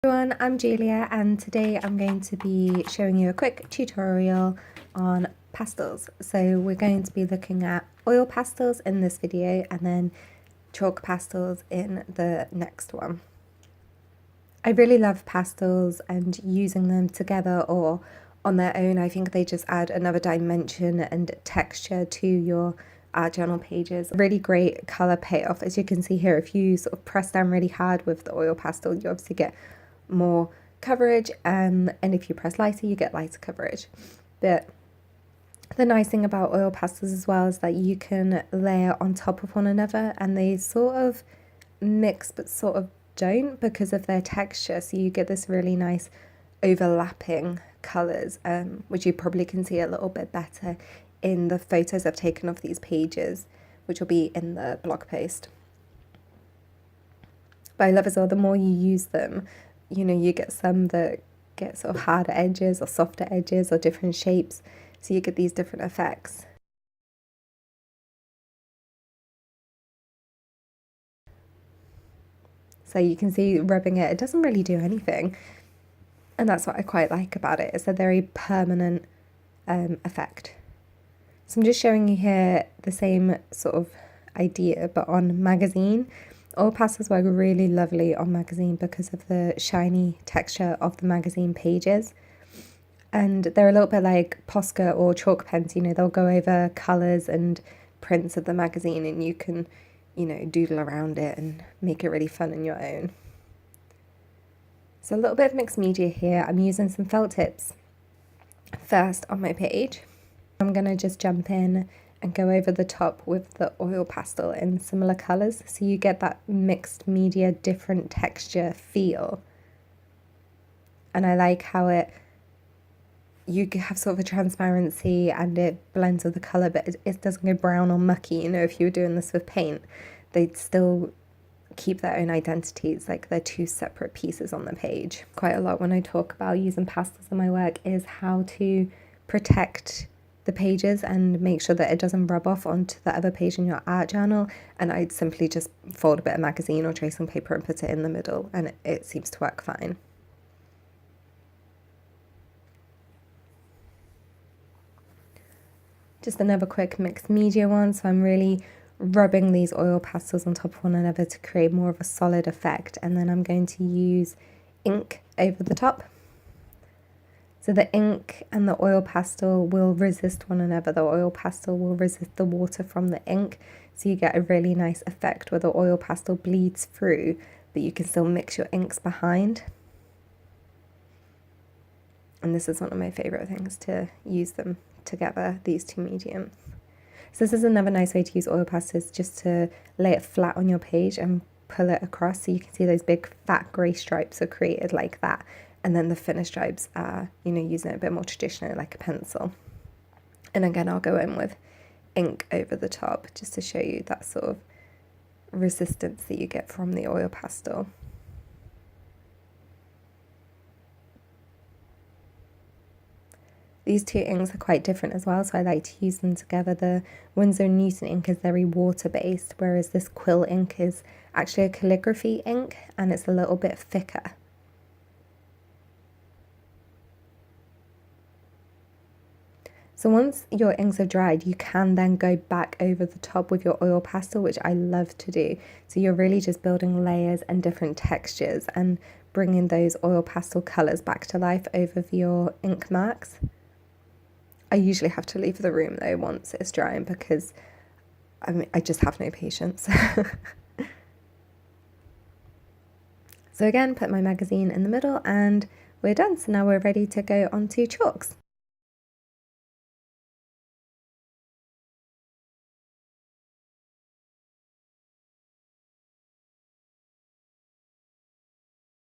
Everyone, I'm Julia and today I'm going to be showing you a quick tutorial on pastels. So we're going to be looking at oil pastels in this video and then chalk pastels in the next one. I really love pastels and using them together or on their own. I think they just add another dimension and texture to your art journal pages. Really great colour payoff. As you can see here, if you sort of press down really hard with the oil pastel, you obviously get more coverage, and if you press lighter you get lighter coverage. But the nice thing about oil pastels as well is that you can layer on top of one another and they sort of mix but sort of don't because of their texture, so you get this really nice overlapping colours, which you probably can see a little bit better in the photos I've taken of these pages, which will be in the blog post. But I love as well, the more you use them, you know, you get some that get sort of harder edges or softer edges or different shapes, so you get these different effects. So you can see rubbing it doesn't really do anything, and that's what I quite like about it. It's a very permanent effect. So I'm just showing you here the same sort of idea but on magazine. Oil pastels work really lovely on magazine because of the shiny texture of the magazine pages, and they're a little bit like Posca or chalk pens. You know, they'll go over colours and prints of the magazine and you can, you know, doodle around it and make it really fun on your own. So a little bit of mixed media here. I'm using some felt tips first on my page. I'm going to just jump in and go over the top with the oil pastel in similar colours, so you get that mixed media, different texture feel. And I like how you have sort of a transparency and it blends with the colour, but it doesn't go brown or mucky. You know, if you were doing this with paint, they'd still keep their own identities, like they're two separate pieces on the page. Quite a lot when I talk about using pastels in my work is how to protect the pages and make sure that it doesn't rub off onto the other page in your art journal. And I'd simply just fold a bit of magazine or tracing paper and put it in the middle, and it seems to work fine. Just another quick mixed media one, so I'm really rubbing these oil pastels on top of one another to create more of a solid effect, and then I'm going to use ink over the top. So the ink and the oil pastel will resist one another. The oil pastel will resist the water from the ink, so you get a really nice effect where the oil pastel bleeds through, but you can still mix your inks behind. And this is one of my favourite things, to use them together, these two mediums. So this is another nice way to use oil pastels, just to lay it flat on your page and pull it across, so you can see those big fat grey stripes are created like that. And then the finished stripes are, you know, using it a bit more traditionally like a pencil. And again, I'll go in with ink over the top just to show you that sort of resistance that you get from the oil pastel. These two inks are quite different as well, so I like to use them together. The Winsor & Newton ink is very water-based, whereas this quill ink is actually a calligraphy ink and it's a little bit thicker. So once your inks are dried, you can then go back over the top with your oil pastel, which I love to do. So you're really just building layers and different textures and bringing those oil pastel colours back to life over your ink marks. I usually have to leave the room though once it's drying because I just have no patience. So again, put my magazine in the middle and we're done. So now we're ready to go on to chalks.